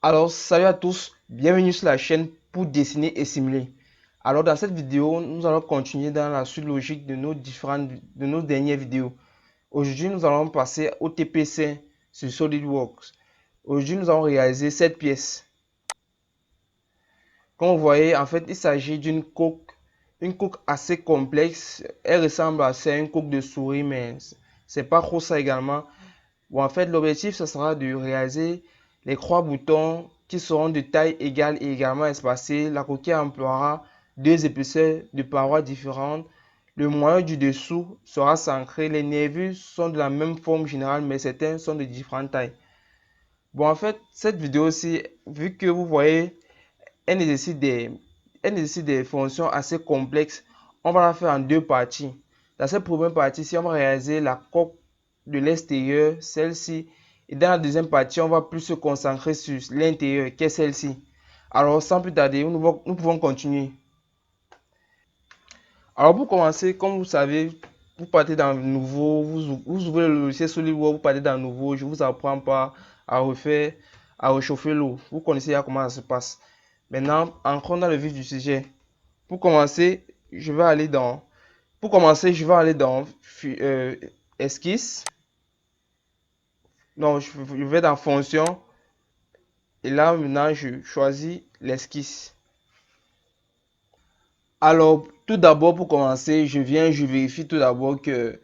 Alors, salut à tous, bienvenue sur la chaîne pour dessiner et simuler. Alors, dans cette vidéo, nous allons continuer dans la suite logique de nos dernières vidéos. Aujourd'hui, nous allons passer au TPC sur SolidWorks. Aujourd'hui, nous allons réaliser cette pièce. Comme vous voyez, en fait, il s'agit une coque assez complexe. Elle ressemble assez à une coque de souris, mais c'est pas trop ça également. Bon, en fait, l'objectif, ce sera de réaliser les croix-boutons qui seront de taille égale et également espacées. La coquille emploiera deux épaisseurs de parois différentes. Le moyeu du dessous sera centré. Les nervures sont de la même forme générale, mais certains sont de différentes tailles. Bon, en fait, cette vidéo-ci, vu que vous voyez, elle nécessite des fonctions assez complexes, on va la faire en deux parties. Dans cette première partie-ci, on va réaliser la coque de l'extérieur, celle-ci. Et dans la deuxième partie, on va plus se concentrer sur l'intérieur, qui est celle-ci. Alors, sans plus tarder, nous pouvons continuer. Alors, pour commencer, comme vous savez, vous partez dans le nouveau, vous ouvrez le logiciel SolidWorks, vous partez dans le nouveau, je ne vous apprends pas à refaire, à réchauffer l'eau. Vous connaissez déjà comment ça se passe. Maintenant, entrons dans le vif du sujet. Pour commencer, je vais aller dans esquisse. Non, je vais dans fonction. Et là, maintenant, je choisis l'esquisse. Alors, tout d'abord, pour commencer, je vérifie tout d'abord que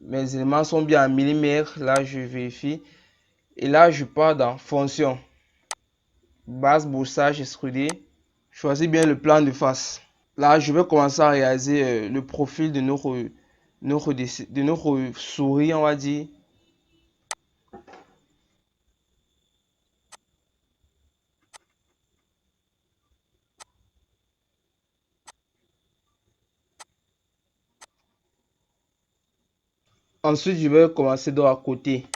mes éléments sont bien en millimètres. Là, je vérifie. Et là, je pars dans fonction. Base, brossage, extrudé. Choisis bien le plan de face. Là, je vais commencer à réaliser le profil de notre souris, on va dire. Ensuite, je vais commencer de à côté.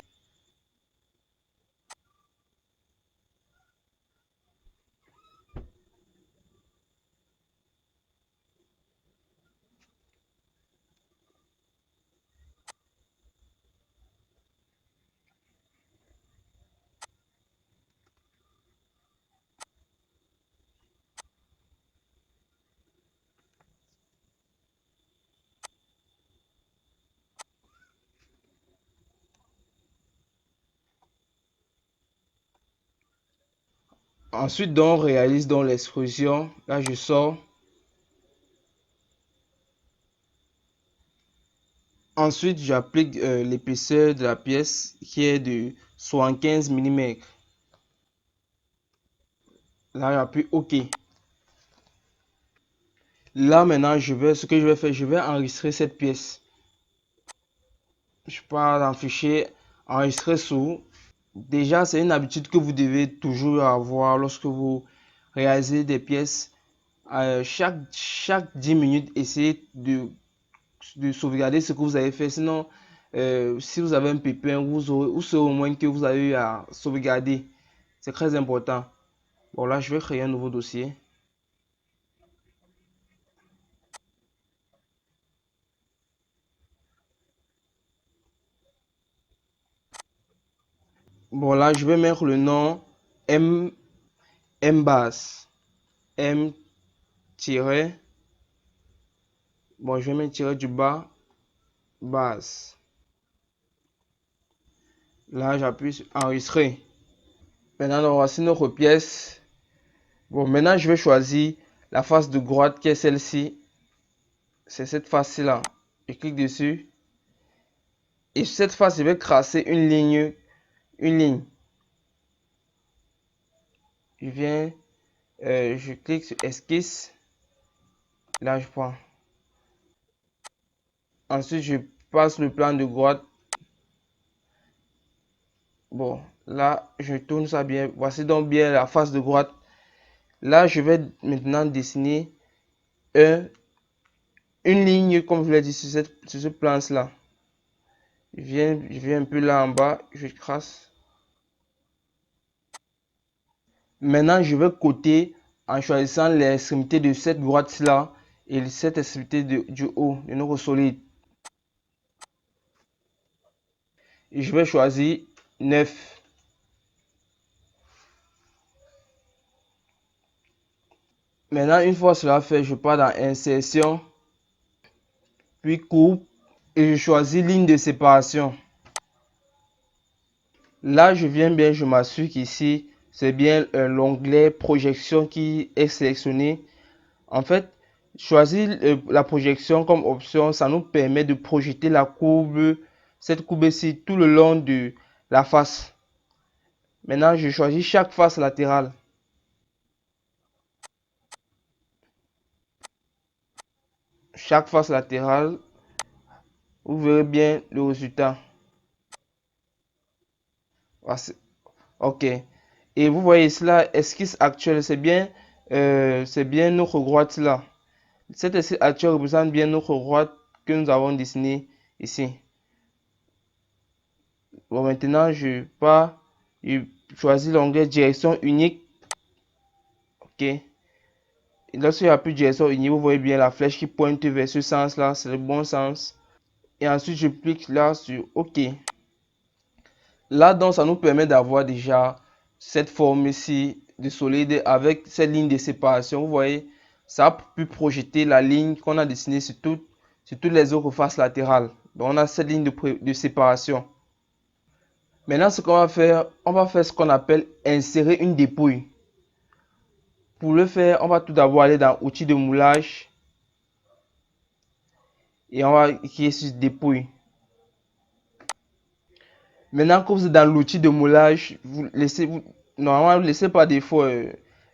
Ensuite, donc, on réalise donc l'extrusion. Là, je sors. Ensuite, j'applique l'épaisseur de la pièce qui est de 75 mm. Là, j'appuie OK. Là, maintenant, ce que je vais faire, je vais enregistrer cette pièce. Je pars dans fichier, enregistrer sous. Déjà, c'est une habitude que vous devez toujours avoir lorsque vous réalisez des pièces. Chaque 10 minutes, essayez de sauvegarder ce que vous avez fait. Sinon, si vous avez un pépin, vous saurez au moins que vous avez eu à sauvegarder. C'est très important. Bon, là, je vais créer un nouveau dossier. Bon, là, je vais mettre le nom M, M base. M tiret. Bon, je vais mettre tiret du bas, base. Là, j'appuie sur enregistrer. Maintenant, voici notre pièce. Bon, maintenant, je vais choisir la face de droite qui est celle-ci. C'est cette face-ci là. Je clique dessus. Et sur cette face, je vais tracer une ligne. Une ligne. Je viens, je clique sur esquisse. Là, je prends. Ensuite, je passe le plan de droite. Bon, là, je tourne ça bien. Voici donc bien la face de droite. Là, je vais maintenant dessiner une ligne, comme je l'ai dit, sur ce plan-là. Je viens un peu là en bas, je trace. Maintenant, je vais coter en choisissant l'extrémité de cette droite-là et cette extrémité du haut de notre solide. Et je vais choisir 9. Maintenant, une fois cela fait, je pars dans insertion, puis coupe et je choisis ligne de séparation. Là, je viens bien, je m'assure qu'ici, c'est bien l'onglet projection qui est sélectionné. En fait, choisir la projection comme option, ça nous permet de projeter la courbe, cette courbe-ci, tout le long de la face. Maintenant, je choisis chaque face latérale. Chaque face latérale, vous verrez bien le résultat. Ok. Et vous voyez cela, esquisse actuelle, c'est bien notre droite là. Cette esquisse actuelle représente bien notre droite que nous avons dessinée ici. Bon, maintenant, je choisis l'onglet direction unique. Ok. Et lorsqu'il n'y a plus de direction unique, vous voyez bien la flèche qui pointe vers ce sens là, c'est le bon sens. Et ensuite, je clique là sur OK. Là, donc, ça nous permet d'avoir déjà cette forme ici de solide avec cette ligne de séparation. Vous voyez, ça a pu projeter la ligne qu'on a dessinée sur toutes les autres faces latérales. Donc, on a cette ligne de séparation. Maintenant, ce qu'on va faire, on va faire ce qu'on appelle insérer une dépouille. Pour le faire, on va tout d'abord aller dans outils de moulage et on va cliquer sur dépouille. Maintenant que vous êtes dans l'outil de moulage, normalement, vous laissez par défaut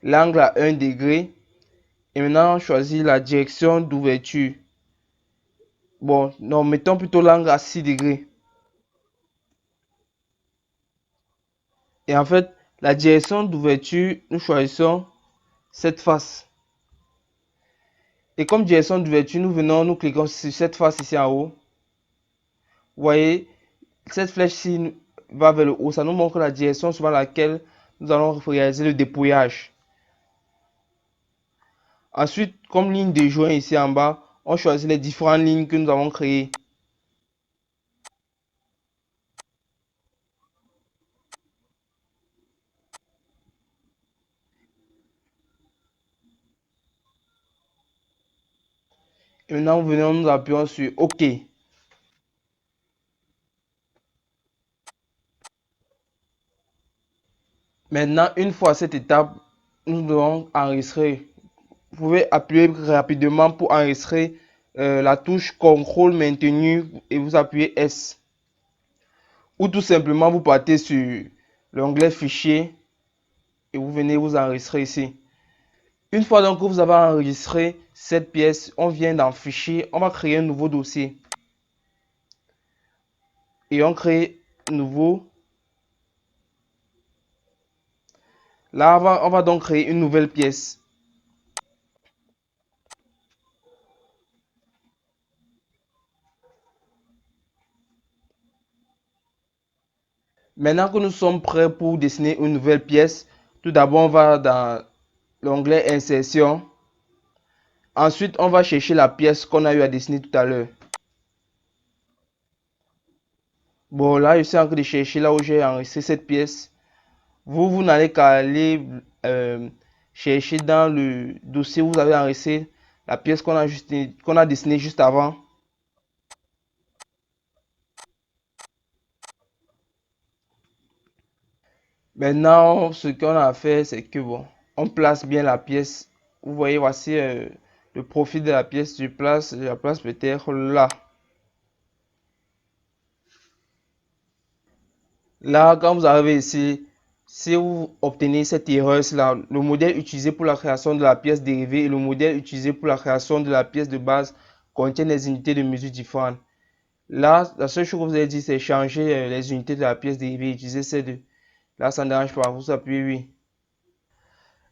l'angle à 1 degré. Et maintenant, choisir la direction d'ouverture. Bon, non, mettons plutôt l'angle à 6 degrés. Et en fait, la direction d'ouverture, nous choisissons cette face. Et comme direction d'ouverture, nous cliquons sur cette face ici en haut. Vous voyez, cette flèche-ci va vers le haut. Ça nous montre la direction suivant laquelle nous allons réaliser le dépouillage. Ensuite, comme ligne de joint ici en bas, on choisit les différentes lignes que nous avons créées. Et maintenant, nous appuyons sur OK. Maintenant, une fois à cette étape, nous devons enregistrer. Vous pouvez appuyer rapidement pour enregistrer la touche CTRL maintenu et vous appuyez S. Ou tout simplement, vous partez sur l'onglet fichier et vous venez vous enregistrer ici. Une fois donc que vous avez enregistré cette pièce, on vient dans fichier, on va créer un nouveau dossier. Et on crée nouveau. Là, on va donc créer une nouvelle pièce. Maintenant que nous sommes prêts pour dessiner une nouvelle pièce, tout d'abord, on va dans l'onglet insertion. Ensuite, on va chercher la pièce qu'on a eu à dessiner tout à l'heure. Bon, là, je suis en train de chercher là où j'ai enregistré cette pièce. Vous n'allez qu'à aller chercher dans le dossier où vous avez enregistré la pièce qu'on a dessinée juste avant. Maintenant, ce qu'on a à faire, c'est que bon, on place bien la pièce. Vous voyez, voici le profil de la pièce. Je la place peut-être là. Là, quand vous arrivez ici, si vous obtenez cette erreur-là, le modèle utilisé pour la création de la pièce dérivée et le modèle utilisé pour la création de la pièce de base contiennent des unités de mesure différentes. Là, la seule chose que vous avez dit, c'est changer les unités de la pièce dérivée et utiliser ces deux. Là, ça ne dérange pas. Vous appuyez oui.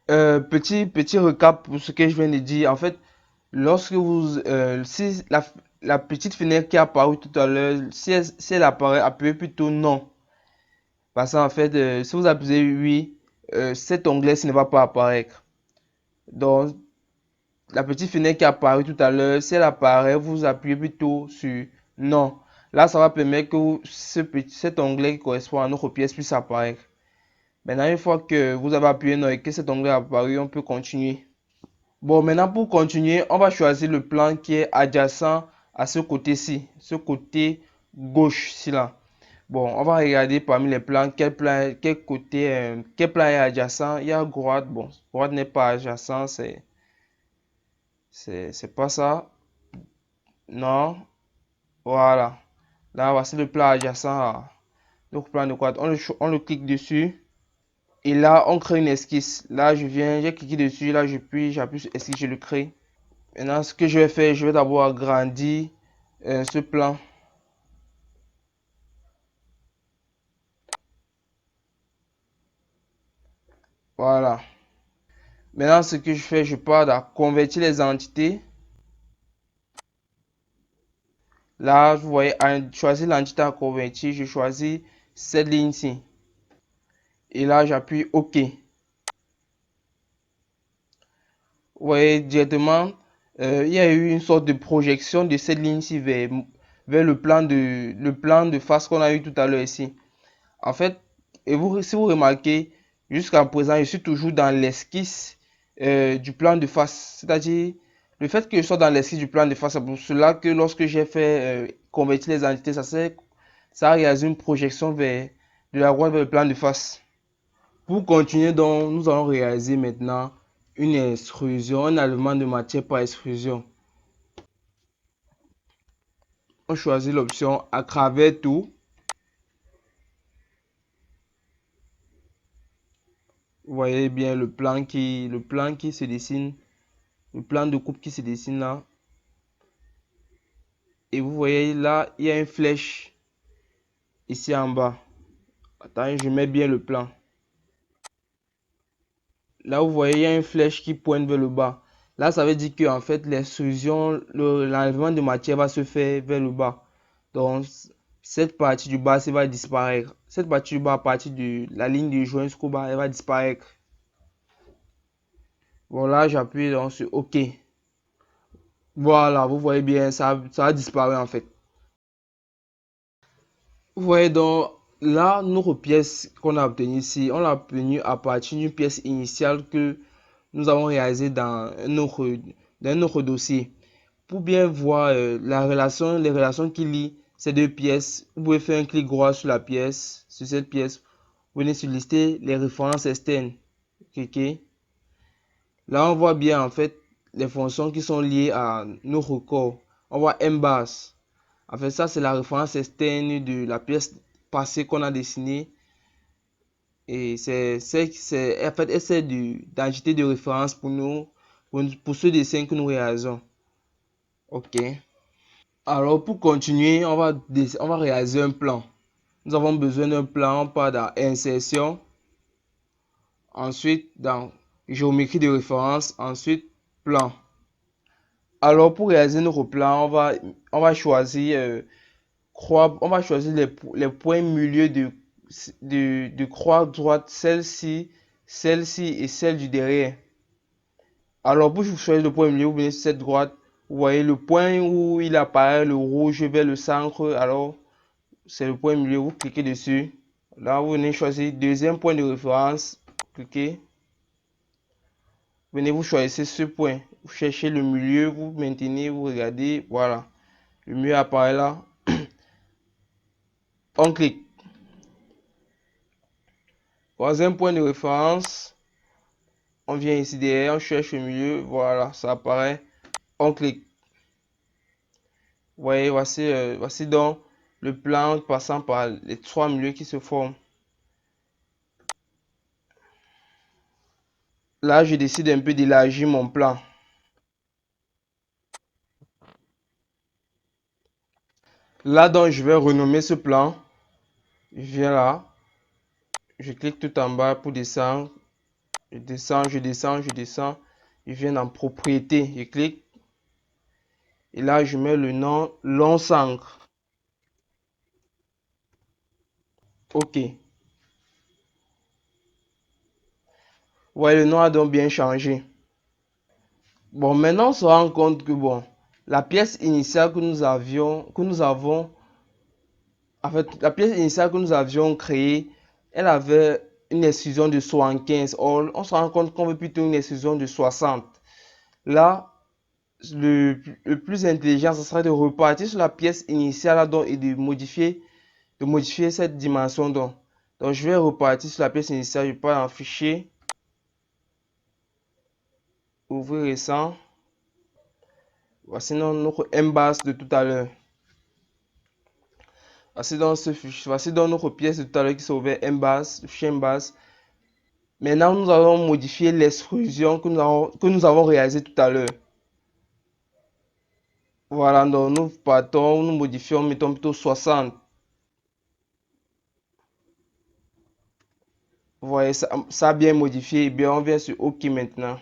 Petit recap pour ce que je viens de dire. En fait, lorsque si la petite fenêtre qui a apparu tout à l'heure, si elle apparaît, appuyez plutôt non. Parce qu'en fait, si vous appuyez oui, cet onglet-ci ne va pas apparaître. Donc, la petite fenêtre qui a apparu tout à l'heure, si elle apparaît, vous appuyez plutôt sur non. Là, ça va permettre que cet onglet qui correspond à notre pièce puisse apparaître. Maintenant, une fois que vous avez appuyé non et que cet onglet a apparu, on peut continuer. Bon, maintenant pour continuer, on va choisir le plan qui est adjacent à ce côté-ci, ce côté gauche-ci là. Bon, on va regarder parmi les plans quel côté, quel plan est adjacent. Il y a droite, bon, droite n'est pas adjacent, c'est pas ça. Non, voilà. Là, voici le plan adjacent à notre plan de droite. On le clique dessus. Et là, on crée une esquisse. Là, j'ai cliqué dessus. Là, j'appuie sur esquisse, je le crée. Maintenant, ce que je vais faire, je vais d'abord agrandir ce plan. Voilà. Maintenant, ce que je fais, je pars à convertir les entités. Là, vous voyez, choisir l'entité à convertir. Je choisis cette ligne-ci. Et là, j'appuie OK. Vous voyez directement, il y a eu une sorte de projection de cette ligne-ci vers le plan de face qu'on a eu tout à l'heure ici. En fait, si vous remarquez, jusqu'à présent, je suis toujours dans l'esquisse du plan de face. C'est-à-dire, le fait que je sois dans l'esquisse du plan de face, c'est pour cela que lorsque j'ai fait convertir les entités, ça a réalisé une projection de la droite vers le plan de face. Pour continuer, donc, nous allons réaliser maintenant une extrusion, un enlèvement de matière par extrusion. On choisit l'option à travers tout. Vous voyez bien le plan qui se dessine, le plan de coupe qui se dessine là. Et vous voyez là, il y a une flèche ici en bas. Attends, je mets bien le plan. Là, vous voyez, il y a une flèche qui pointe vers le bas. Là, ça veut dire que en fait, l'extrusion, l'enlèvement de matière va se faire vers le bas. Donc, cette partie du bas, ça va disparaître. Cette partie du bas, à partir de la ligne de joint jusqu'au bas, elle va disparaître. Voilà, j'appuie donc sur OK. Voilà, vous voyez bien, ça a disparu en fait. Vous voyez donc, là, notre pièce qu'on a obtenue ici, on l'a obtenue à partir d'une pièce initiale que nous avons réalisée dans notre dossier. Pour bien voir les relations qui lient ces deux pièces, vous pouvez faire un clic droit sur la pièce, sur cette pièce. Vous venez sur lister les références externes. Cliquez. Là, on voit bien en fait les fonctions qui sont liées à nos records. On voit MBAS. En fait, ça, c'est la référence externe de la pièce passée qu'on a dessinée. Et en fait, elle sert d'entité de référence pour nous, pour ce dessin que nous réalisons. OK. Alors, pour continuer, on va réaliser un plan. Nous avons besoin d'un plan. On part dans Insertion. Ensuite, dans Géométrie de référence. Ensuite, Plan. Alors, pour réaliser notre plan, on va choisir, on va choisir les points milieu de croix droite, celle-ci et celle du derrière. Alors, pour choisir le point milieu, vous venez sur cette droite. Vous voyez le point où il apparaît le rouge vers le centre. Alors, c'est le point milieu. Vous cliquez dessus. Là, vous venez choisir deuxième point de référence. Cliquez. Venez, vous choisissez ce point. Vous cherchez le milieu, vous maintenez, vous regardez. Voilà. Le milieu apparaît là. On clique. Troisième point de référence. On vient ici derrière, on cherche le milieu. Voilà, ça apparaît. On clique. Vous voyez, voici donc le plan passant par les trois milieux qui se forment. Là, je décide un peu d'élargir mon plan. Là, donc, je vais renommer ce plan. Je viens là. Je clique tout en bas pour descendre. Je descends, je descends, je descends. Je viens dans propriété. Je clique. Et là, je mets le nom long centre. OK. Ouais, le nom a donc bien changé. Bon, maintenant, on se rend compte que, bon, la pièce initiale que nous avons, en fait, la pièce initiale que nous avions créée, elle avait une extrusion de 75. Or, on se rend compte qu'on veut plutôt une extrusion de 60. Là, le plus intelligent, ce serait de repartir sur la pièce initiale là, donc, et de modifier cette dimension. Donc, je vais repartir sur la pièce initiale. Je pars en fichier, ouvrir récent. Voici notre embase de tout à l'heure. Voici dans ce fichier, voici dans notre pièce de tout à l'heure qui s'est ouvert embase, fichier embase. Maintenant, nous allons modifier l'extrusion que nous avons réalisé tout à l'heure. Voilà, donc nous partons, nous modifions, mettons plutôt 60. Vous voyez, ça a bien modifié. Et bien, on vient sur OK maintenant.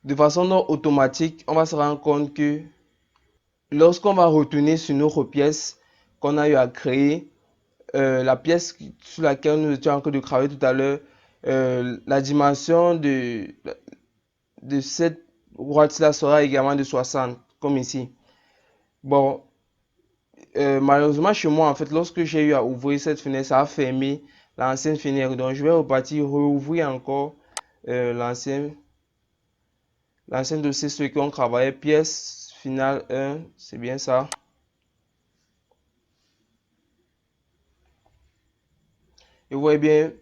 De façon non automatique, on va se rendre compte que lorsqu'on va retourner sur notre pièce qu'on a eu à créer, la pièce sur laquelle nous étions en train de travailler tout à l'heure, la dimension de cette droite-là sera également de 60, comme ici. Bon, malheureusement chez moi, en fait, lorsque j'ai eu à ouvrir cette fenêtre, ça a fermé l'ancienne fenêtre. Donc, je vais repartir, rouvrir encore l'ancien dossier sur lequel on travaillait, pièce finale 1, c'est bien ça. Et vous voyez bien,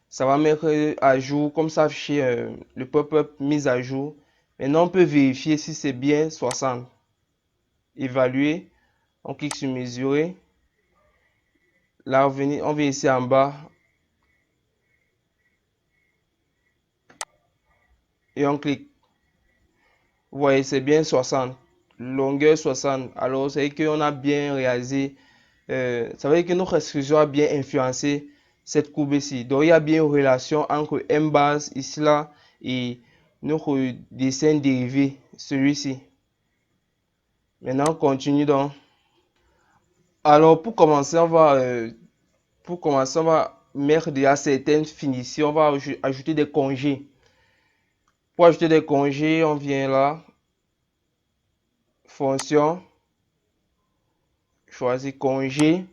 ça va mettre à jour, comme ça afficher le pop-up mise à jour. Maintenant, on peut vérifier si c'est bien 60. Évaluer, on clique sur mesurer. Là, on vient ici en bas et on clique. Vous voyez, c'est bien 60. Longueur 60. Alors, c'est qu'on a bien réalisé. Ça veut dire que notre extrusion a bien influencé cette courbe ici. Donc, il y a bien une relation entre M base ici là et notre dessin dérivé, celui-ci. Maintenant, on continue donc. Alors, pour commencer, on va mettre déjà certaines finitions. On va ajouter des congés. Pour ajouter des congés, on vient là, fonction, choisir congé.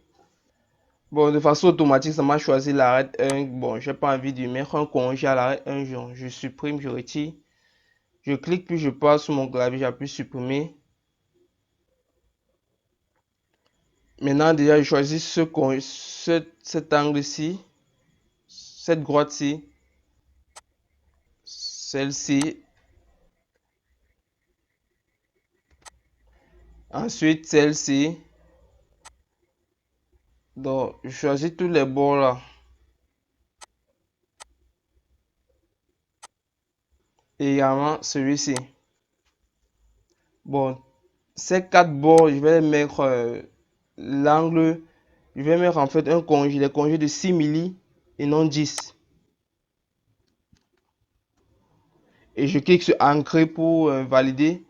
Bon, de façon automatique, ça m'a choisi l'arrêt 1. Bon, j'ai pas envie de mettre un congé à l'arrêt 1 jour. Je supprime, je retire. Je clique, puis je passe sur mon clavier, j'appuie supprimer. Maintenant, déjà, je choisis cet angle-ci, cette droite-ci, celle-ci. Ensuite, celle-ci. Donc, je choisis tous les bords là. Et également celui-ci. Bon, ces quatre bords, je vais mettre l'angle. Je vais mettre en fait un congé, des congés de 6 milli et non 10. Et je clique sur ancrer pour valider.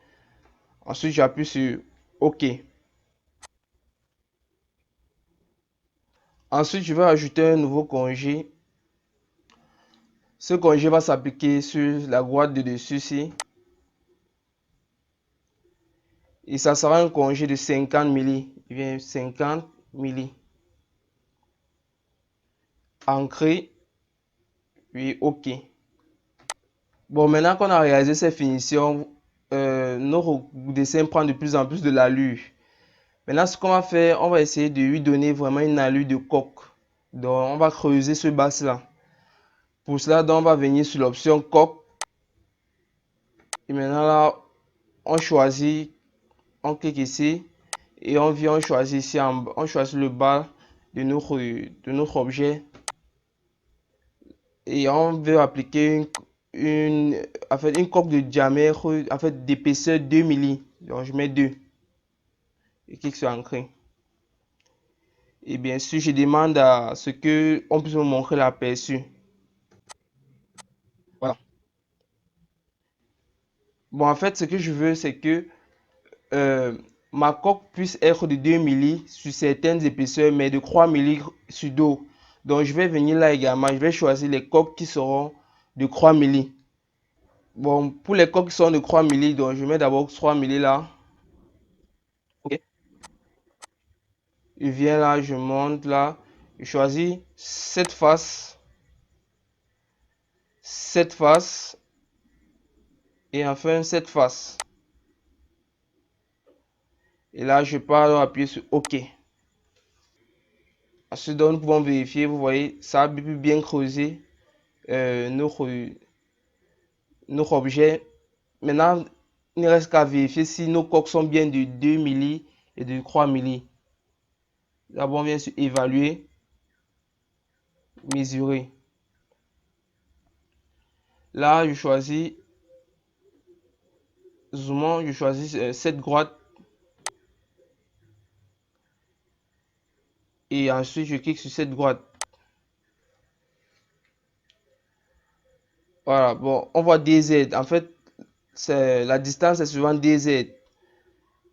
Ensuite, j'appuie sur OK. Ensuite, je vais ajouter un nouveau congé. Ce congé va s'appliquer sur la droite de dessus ici. Et ça sera un congé de 50 milli. Il vient 50 milli. Ancrer. Puis OK. Bon, maintenant qu'on a réalisé ces finitions, notre dessin prend de plus en plus de l'allure. Maintenant, ce qu'on va faire, on va essayer de lui donner vraiment une allure de coque. Donc, on va creuser ce bas-là. Pour cela, donc, on va venir sur l'option coque. Et maintenant, là, on choisit, on clique ici. Et on vient, on choisit ici, on choisit le bas de notre objet. Et on veut appliquer en fait, une coque de diamètre, en fait, d'épaisseur 2 milli. Donc, je mets 2. Et clique sur ancrer. Et bien sûr, je demande à ce que on puisse me montrer l'aperçu. Voilà. Bon, en fait, ce que je veux, c'est que euh, ma coque puisse être de 2 milli sur certaines épaisseurs, mais de 3 milli sur d'autres. Donc, je vais venir là également. Je vais choisir les coques qui seront de 3 milli. Bon, pour les coques qui sont de 3 milli, donc je mets d'abord 3 milli là. Ok. Je viens là, je monte là. Je choisis cette face et enfin cette face. Et là, je pars appuyer sur OK. Ensuite, nous pouvons vérifier, vous voyez, ça a bien creusé notre objet. Maintenant, il ne reste qu'à vérifier si nos coques sont bien de 2 milli et de 3 milli. D'abord, on vient sur évaluer, mesurer. Là, je choisis zoomant, je choisis cette droite et ensuite je clique sur cette droite. Voilà, bon, on voit DZ. En fait, c'est la distance est souvent DZ.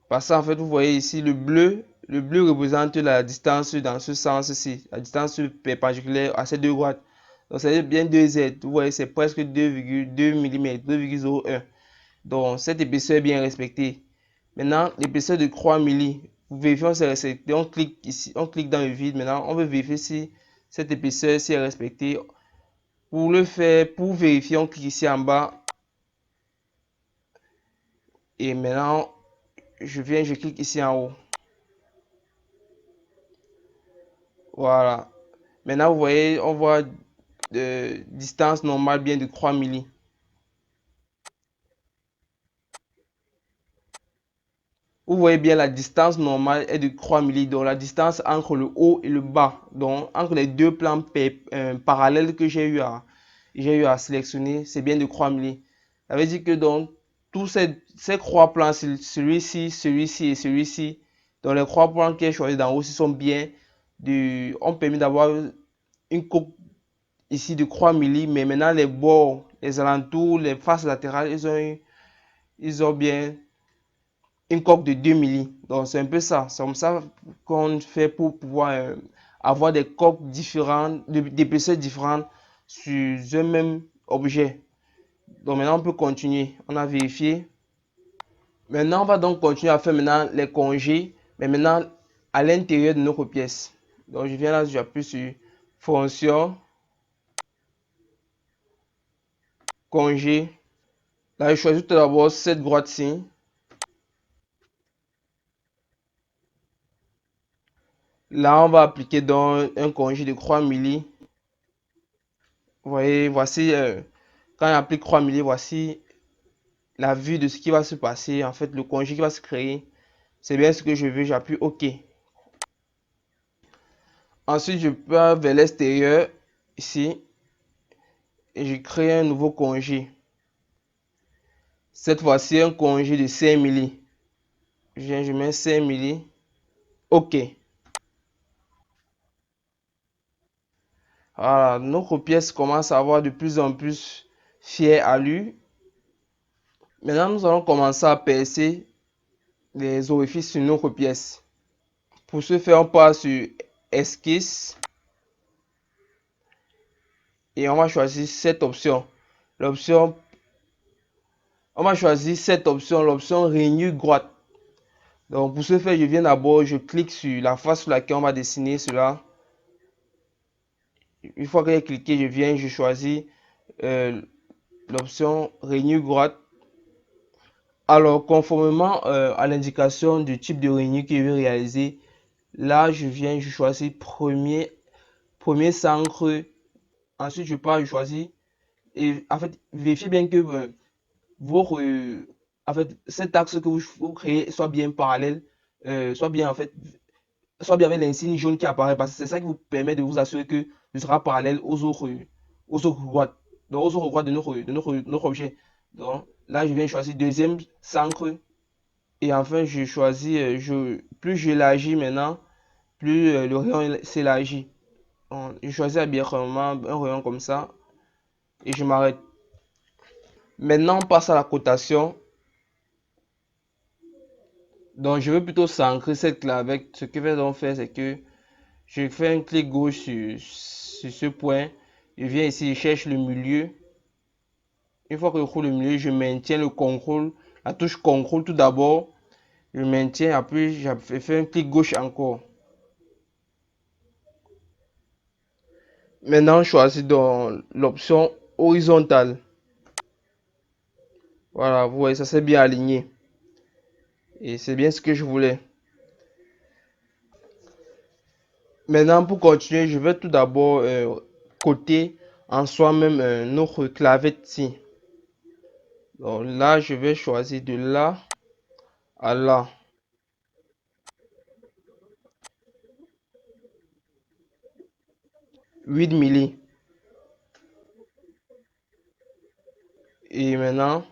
Parce qu'en fait, vous voyez ici le bleu représente la distance dans ce sens-ci, la distance perpendiculaire à ces deux droites. Donc, c'est bien 2Z. Vous voyez, c'est presque 2,2 mm, 2,01. Donc, cette épaisseur est bien respectée. Maintenant, l'épaisseur de 3 mm, vérifions si c'est respecté. On clique ici, on clique dans le vide. Maintenant, on veut vérifier si cette épaisseur est respectée. Pour le faire, pour vérifier, on clique ici en bas. Et maintenant, je clique ici en haut. Voilà. Maintenant, vous voyez, on voit de distance normale bien de 3 milli. Vous voyez bien la distance normale est de 3 milli. Donc la distance entre le haut et le bas. Donc entre les deux plans parallèles que j'ai eu à sélectionner, c'est bien de 3 milli. Ça veut dire que donc tous ces trois plans, celui-ci, celui-ci et celui-ci, donc les trois plans qui est choisi d'en haut, sont bien ont permis d'avoir une coupe ici de 3 milli, mais maintenant les bords, les alentours, les faces latérales, ils ont bien une coque de 2 milli. Donc c'est un peu ça. C'est comme ça qu'on fait pour pouvoir avoir des coques différentes, d'épaisseurs différentes sur un même objet. Donc maintenant on peut continuer. On a vérifié. Maintenant on va donc continuer à faire maintenant les congés, mais maintenant à l'intérieur de notre pièce. Donc je viens là, j'appuie sur fonction, congé. Là je choisis tout d'abord cette droite-ci. Là, on va appliquer dans un congé de 3 milli. Vous voyez, voici, quand on applique 3 milli, voici la vue de ce qui va se passer. En fait, le congé qui va se créer. C'est bien ce que je veux, j'appuie OK. Ensuite, je pars vers l'extérieur, ici, et je crée un nouveau congé. Cette fois-ci, un congé de 5 milli. Je mets 5 milli. OK. Voilà, notre pièce commence à avoir de plus en plus fière allure. Maintenant, nous allons commencer à percer les orifices sur notre pièce. Pour ce faire, on passe sur Esquisse et on va choisir cette option. L'option, on va choisir cette option, l'option rainure droite. Donc pour ce faire, je viens d'abord, je clique sur la face sur laquelle on va dessiner cela. Une fois que j'ai cliqué, je viens, je choisis euh, l'option rainure droite. Alors, conformément à l'indication du type de rainure que je veux réaliser, là, je viens, je choisis premier centre. Ensuite, je pars, je choisis. Et en fait, vérifiez bien que votre, en fait, cet axe que vous créez soit bien parallèle, soit bien en fait, soit bien avec l'insigne jaune qui apparaît, parce que c'est ça qui vous permet de vous assurer que ce sera parallèle aux autres droites, donc aux autres droites notre objet. Donc là, je viens choisir deuxième centre et enfin je choisis, plus j'élargis maintenant, plus le rayon s'élargit. Je choisis habituellement un rayon comme ça et je m'arrête. Maintenant, on passe à la cotation. Donc, je veux plutôt s'ancrer cette clé avec. Ce que je vais donc faire, c'est que je fais un clic gauche sur ce point. Je viens ici, je cherche le milieu. Une fois que je trouve le milieu, je maintiens le contrôle, la touche contrôle tout d'abord. Je maintiens, après, je fais un clic gauche encore. Maintenant, je choisis donc l'option horizontale. Voilà, vous voyez, ça s'est bien aligné. Et c'est bien ce que je voulais. Maintenant, pour continuer, je vais tout d'abord coter en soi-même notre clavette ici. Donc là, je vais choisir de là à là. 8 milli. Et maintenant,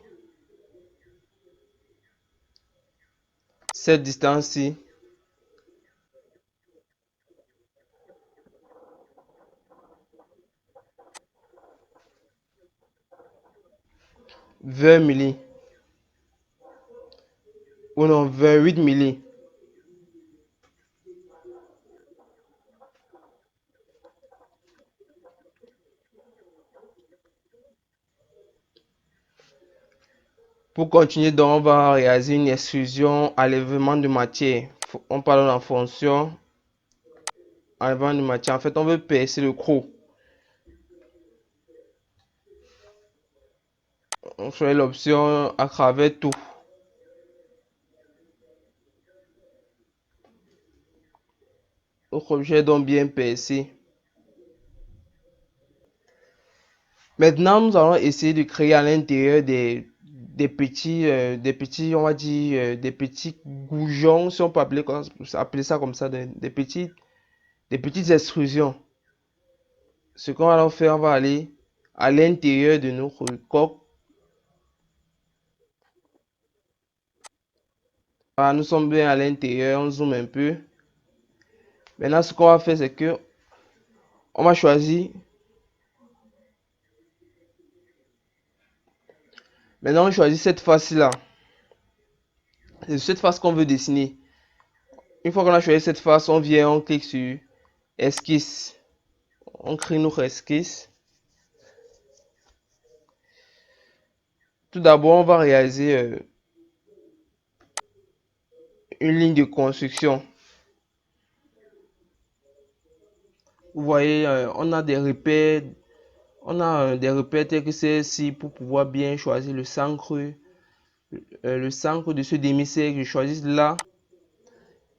cette distance-ci, 20 milli. Ou non, 28 milli. Pour continuer, donc, on va réaliser une extrusion, enlèvement de matière. On parle en fonction, enlèvement de matière. En fait, on veut percer le croc. On choisit l'option à travers tout. Notre objet est donc bien percé. Maintenant, nous allons essayer de créer à l'intérieur des petits, on va dire, des petits goujons, si on peut appeler ça comme ça, des petites extrusions. Ce qu'on va faire, on va aller à l'intérieur de notre coque. Voilà, nous sommes bien à l'intérieur, on zoome un peu. Maintenant, ce qu'on va faire, c'est que on va choisir. Maintenant, on choisit cette face-là. C'est cette face qu'on veut dessiner. Une fois qu'on a choisi cette face, on vient, on clique sur esquisse. On crée notre esquisse. Tout d'abord, on va réaliser une ligne de construction. Vous voyez, on a des repères tels que ceci pour pouvoir bien choisir le centre de ce demi-cercle. Je choisis là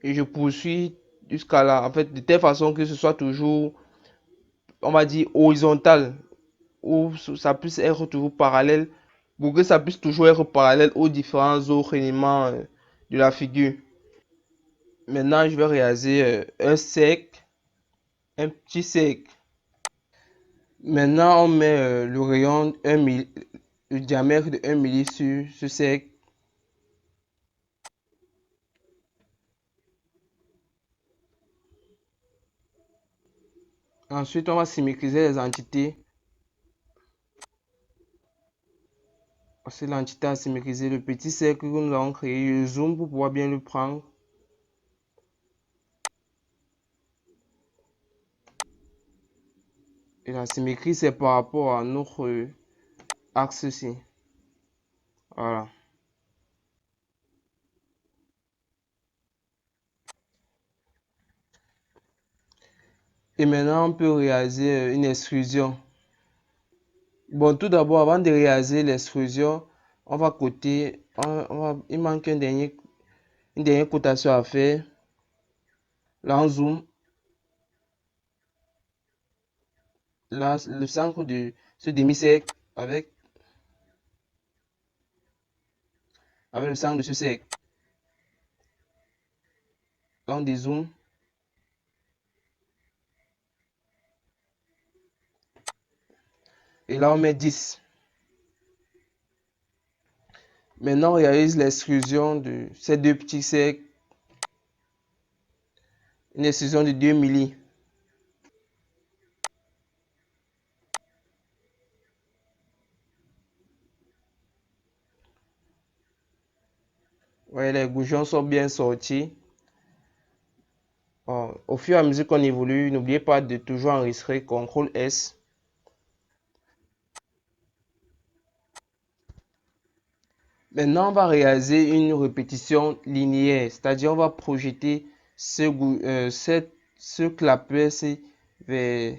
et je poursuis jusqu'à là. En fait, de telle façon que ce soit toujours, on va dire, horizontal ou ça puisse être toujours parallèle pour que ça puisse toujours être parallèle aux différents autres éléments de la figure. Maintenant, je vais réaliser un cercle, un petit cercle. Maintenant, on met le rayon 1 mm, le diamètre de 1 mm sur ce cercle. Ensuite, on va symétriser les entités. C'est l'entité à symétriser le petit cercle que nous avons créé. Je zoome pour pouvoir bien le prendre. Et la symétrie, c'est par rapport à notre axe-ci. Voilà. Et maintenant, on peut réaliser une extrusion. Bon, tout d'abord, avant de réaliser l'extrusion, on va coter. Il manque une dernière cotation à faire. Là, on zoom. Là, le centre de ce demi-cercle avec le centre de ce cercle. Là, on dézoome. Et là, on met 10. Maintenant, on réalise l'extrusion de ces deux petits cercles. Une extrusion de 2 milli. Ouais, les goujons sont bien sortis. Bon, au fur et à mesure qu'on évolue, n'oubliez pas de toujours enregistrer CTRL S. Maintenant, on va réaliser une répétition linéaire, c'est-à-dire on va projeter ce clapet vers,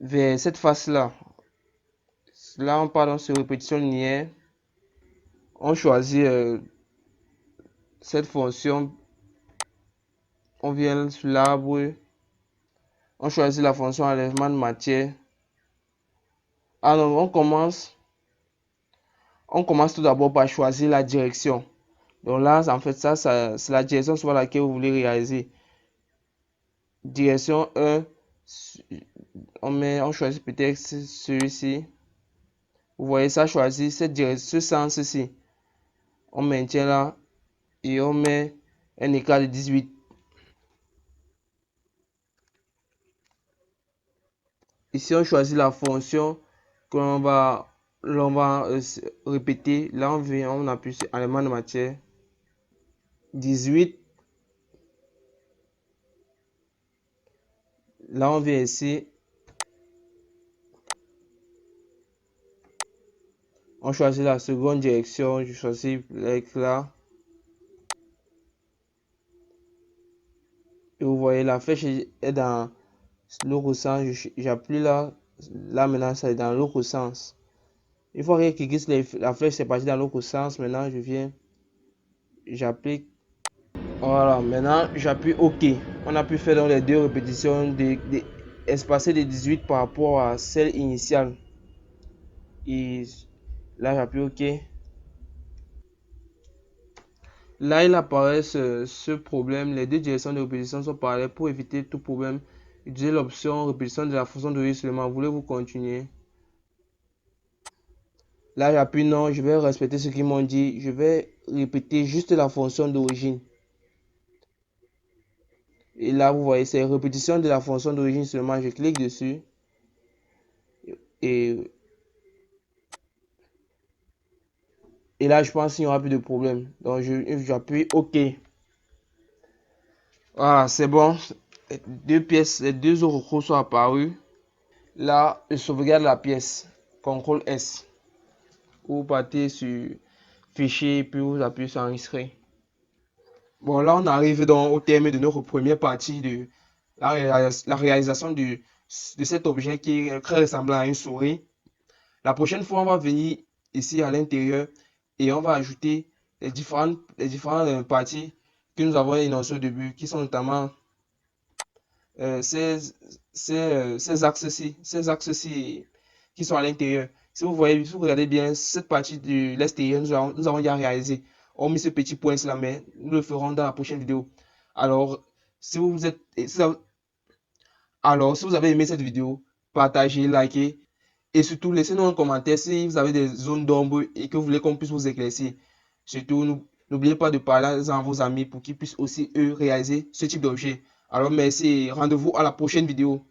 vers cette face-là. Là, on parle de répétition linéaire. On choisit cette fonction, on vient sur l'arbre, on choisit la fonction enlèvement de matière. Alors on commence tout d'abord par choisir la direction. Donc là, en fait, ça c'est la direction sur laquelle vous voulez réaliser. Direction 1, on choisit peut-être celui-ci. Vous voyez ça choisi, cette direction, ce sens-ci. On maintient là et on met un écart de 18. Ici, on choisit la fonction que l'on va répéter. Là, on appuie sur élément de matière. 18. Là, on vient ici. On choisit la seconde direction. Je choisis l'éclat. Et vous voyez, la flèche est dans l'autre sens. J'appuie là. Là, maintenant, ça est dans l'autre sens. Une fois que la flèche est partie dans l'autre sens, maintenant, je viens. J'applique. Voilà, maintenant, j'appuie OK. On a pu faire donc les deux répétitions espacées de 18 par rapport à celle initiale. Et là, j'appuie OK. Là, il apparaît ce problème. Les deux directions de répétition sont pareilles. Pour éviter tout problème, utilisez l'option répétition de la fonction d'origine seulement. Voulez-vous continuer? Là, j'appuie non. Je vais respecter ce qu'ils m'ont dit. Je vais répéter juste la fonction d'origine. Et là, vous voyez, c'est répétition de la fonction d'origine seulement. Je clique dessus. Et, et là, je pense qu'il n'y aura plus de problème. Donc, j'appuie OK. Voilà, c'est bon. Deux pièces, les deux autres recours sont apparus. Là, je sauvegarde la pièce. CTRL S. Vous partez sur Fichier, puis vous appuyez sur Enregistrer. Bon, là, on arrive donc au terme de notre première partie de la réalisation de cet objet qui est très ressemblant à une souris. La prochaine fois, on va venir ici à l'intérieur et on va ajouter les différentes parties que nous avons énoncées au début, qui sont notamment ces axes-ci qui sont à l'intérieur. Si vous voyez, si vous regardez bien, cette partie de l'extérieur, nous avons déjà réalisé. On met ce petit point là, mais nous le ferons dans la prochaine vidéo. Alors, si vous êtes, si vous avez aimé cette vidéo, partagez, likez et surtout laissez-nous un commentaire si vous avez des zones d'ombre et que vous voulez qu'on puisse vous éclaircir. Surtout, n'oubliez pas de parler à vos amis pour qu'ils puissent aussi eux réaliser ce type d'objet. Alors merci et rendez-vous à la prochaine vidéo.